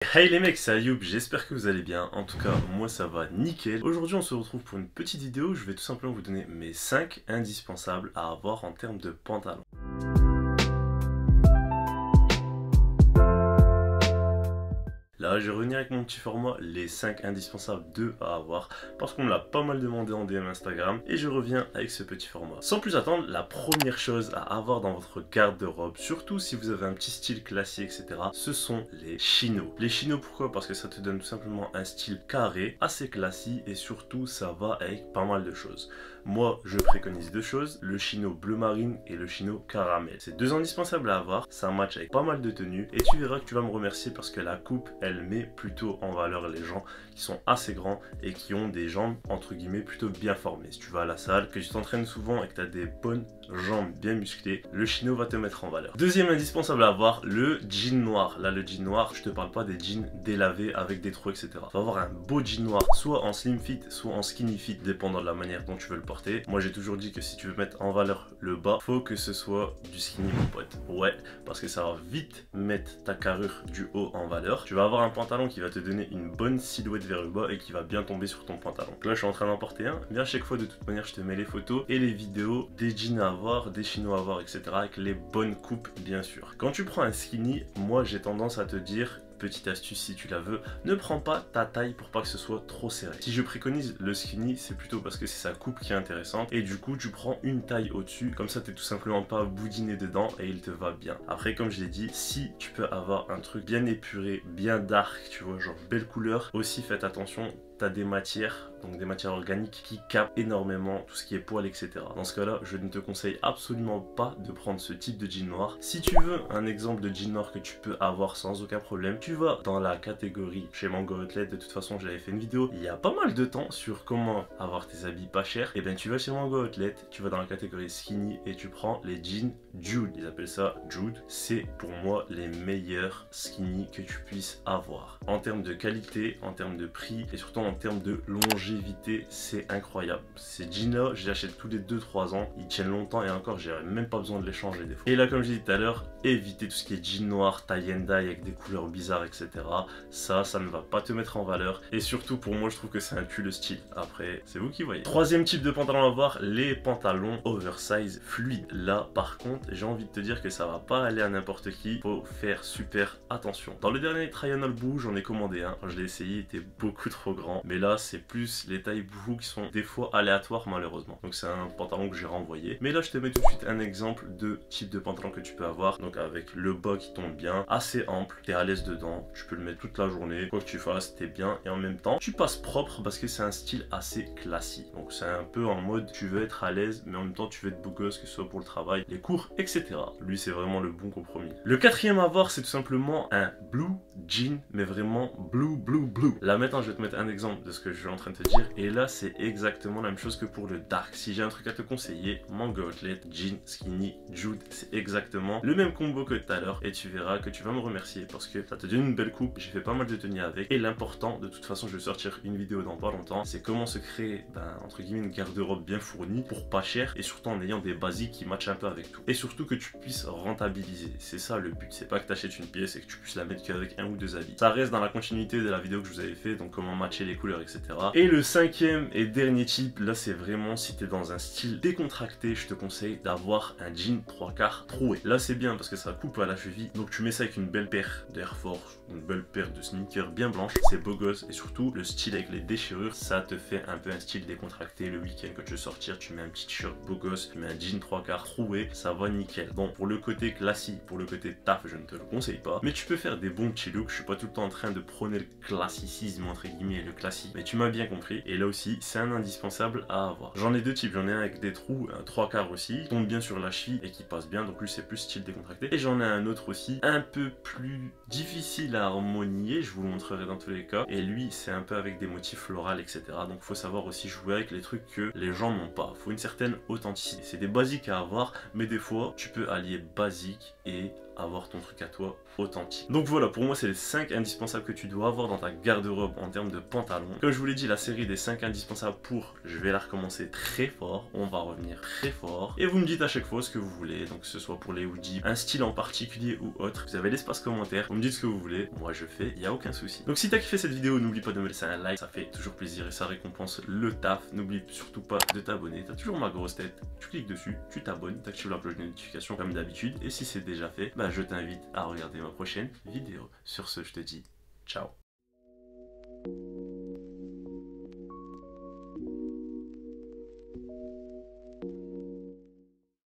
Hey les mecs, c'est Ayoub, j'espère que vous allez bien. En tout cas, moi ça va nickel. Aujourd'hui, on se retrouve pour une petite vidéo où je vais tout simplement vous donner mes 5 indispensables à avoir en termes de pantalon. Là, je vais revenir avec mon petit format, les 5 indispensables à avoir, parce qu'on me l'a pas mal demandé en DM Instagram, et je reviens avec ce petit format. Sans plus attendre, la première chose à avoir dans votre garde-robe, surtout si vous avez un petit style classique, etc., ce sont les chinos. Les chinos, pourquoi? Parce que ça te donne tout simplement un style carré, assez classique, et surtout, ça va avec pas mal de choses. Moi, je préconise deux choses, le chino bleu marine et le chino caramel. C'est deux indispensables à avoir, ça match avec pas mal de tenues, et tu verras que tu vas me remercier parce que la coupe, elle met plutôt en valeur les gens qui sont assez grands et qui ont des jambes entre guillemets plutôt bien formées. Si tu vas à la salle, que tu t'entraînes souvent et que tu as des bonnes jambes bien musclées, le chino va te mettre en valeur. Deuxième indispensable à avoir, le jean noir. Là, le jean noir, je te parle pas des jeans délavés avec des trous, etc. Tu vas avoir un beau jean noir, soit en slim fit, soit en skinny fit, dépendant de la manière dont tu veux le porter. Moi, j'ai toujours dit que si tu veux mettre en valeur le bas, faut que ce soit du skinny, mon pote. Ouais, parce que ça va vite mettre ta carrure du haut en valeur. Tu vas avoir un pantalon qui va te donner une bonne silhouette vers le bas et qui va bien tomber sur ton pantalon. Donc là, je suis en train d'en porter un. Bien, chaque fois, de toute manière, je te mets les photos et les vidéos des jeans à avoir, des chinos à avoir, etc. avec les bonnes coupes, bien sûr. Quand tu prends un skinny, moi, j'ai tendance à te dire, petite astuce si tu la veux, ne prends pas ta taille pour pas que ce soit trop serré. Si je préconise le skinny, c'est plutôt parce que c'est sa coupe qui est intéressante et du coup tu prends une taille au-dessus, comme ça t'es tout simplement pas boudiné dedans et il te va bien. Après, comme je l'ai dit, si tu peux avoir un truc bien épuré, bien dark, tu vois, genre belle couleur, aussi faites attention, t'as des matières, donc des matières organiques qui captent énormément tout ce qui est poils, etc. Dans ce cas-là, je ne te conseille absolument pas de prendre ce type de jean noir. Si tu veux un exemple de jean noir que tu peux avoir sans aucun problème, tu vas dans la catégorie chez Mango Outlet. De toute façon, j'avais fait une vidéo il y a pas mal de temps sur comment avoir tes habits pas chers. Et bien tu vas chez Mango Outlet, tu vas dans la catégorie skinny et tu prends les jeans Jude. Ils appellent ça Jude. C'est pour moi les meilleurs skinny que tu puisses avoir. En termes de qualité, en termes de prix et surtout en termes de longévité, c'est incroyable. Ces jeans là, je les achète tous les 2-3 ans, ils tiennent longtemps et encore j'ai même pas besoin de les changer des fois. Et là, comme j'ai dit tout à l'heure, évitez tout ce qui est jean noir, tie and dye avec des couleurs bizarres, etc. Ça ne va pas te mettre en valeur et surtout pour moi je trouve que c'est un tue le style. Après, c'est vous qui voyez. Troisième type de pantalon à avoir, les pantalons oversize fluides. Là par contre, j'ai envie de te dire que ça va pas aller à n'importe qui, faut faire super attention. Dans le dernier Try On All Boo, j'en ai commandé un, quand je l'ai essayé, il était beaucoup trop grand. Mais là, c'est plus les tailles bouffou qui sont des fois aléatoires malheureusement. Donc c'est un pantalon que j'ai renvoyé. Mais là, je te mets tout de suite un exemple de type de pantalon que tu peux avoir. Donc avec le bas qui tombe bien, assez ample, t'es à l'aise dedans, tu peux le mettre toute la journée, quoi que tu fasses, t'es bien. Et en même temps, tu passes propre parce que c'est un style assez classique. Donc c'est un peu en mode, tu veux être à l'aise, mais en même temps, tu veux être beau gosse, que ce soit pour le travail, les cours, etc. Lui, c'est vraiment le bon compromis. Le quatrième à avoir, c'est tout simplement un blue jean, mais vraiment blue. Là maintenant, je vais te mettre un exemple de ce que je suis en train de te dire. Et là, c'est exactement la même chose que pour le dark. Si j'ai un truc à te conseiller, Mango Outlet, jean, skinny, Jude, c'est exactement le même combo que tout à l'heure. Et tu verras que tu vas me remercier parce que ça te donne une belle coupe. J'ai fait pas mal de tenues avec. Et l'important, de toute façon, je vais sortir une vidéo dans pas longtemps, c'est comment se créer, entre guillemets, une garde-robe bien fournie pour pas cher et surtout en ayant des basiques qui matchent un peu avec tout. Et surtout que tu puisses rentabiliser. C'est ça le but. C'est pas que tu achètes une pièce et que tu puisses la mettre qu'avec un ou deux habits. Ça reste dans la continuité de la vidéo que je vous avais fait, donc comment matcher les couleurs, etc. Et le cinquième et dernier type, là c'est vraiment si tu es dans un style décontracté, je te conseille d'avoir un jean 3/4 troué. Là c'est bien parce que ça coupe à la cheville, donc tu mets ça avec une belle paire d'Air Force, une belle paire de sneakers bien blanches, c'est beau gosse et surtout le style avec les déchirures, ça te fait un peu un style décontracté. Le week-end quand tu veux sortir, tu mets un petit t-shirt beau gosse, tu mets un jean 3/4 troué, ça va nickel. Bon, pour le côté classique, pour le côté taf, je ne te le conseille pas, mais tu peux faire des bons petits looks. Je suis pas tout le temps en train de prôner le classicisme entre guillemets, le classique, mais tu m'as bien compris. Et là aussi, c'est un indispensable à avoir. J'en ai deux types, j'en ai un avec des trous, un 3/4 aussi, qui tombe bien sur la cheville et qui passe bien, donc lui c'est plus style décontracté. Et j'en ai un autre aussi, un peu plus difficile à harmonier, je vous le montrerai dans tous les cas. Et lui, c'est un peu avec des motifs floraux, etc. Donc faut savoir aussi jouer avec les trucs que les gens n'ont pas. Faut une certaine authenticité. C'est des basiques à avoir, mais des fois, tu peux allier basique et avoir ton truc à toi authentique. Donc voilà, pour moi c'est les 5 indispensables que tu dois avoir dans ta garde-robe en termes de pantalons. Comme je vous l'ai dit, la série des 5 indispensables je vais la recommencer très fort, on va revenir très fort. Et vous me dites à chaque fois ce que vous voulez, donc que ce soit pour les hoodies, un style en particulier ou autre. Vous avez l'espace commentaire, vous me dites ce que vous voulez, moi je fais, il n'y a aucun souci. Donc si t'as kiffé cette vidéo, n'oublie pas de me laisser un like, ça fait toujours plaisir et ça récompense le taf. N'oublie surtout pas de t'abonner, t'as toujours ma grosse tête, tu cliques dessus, tu t'abonnes, t'actives la cloche de notification comme d'habitude. Et si c'est déjà fait, bah je t'invite à regarder ma prochaine vidéo. Sur ce, je te dis ciao.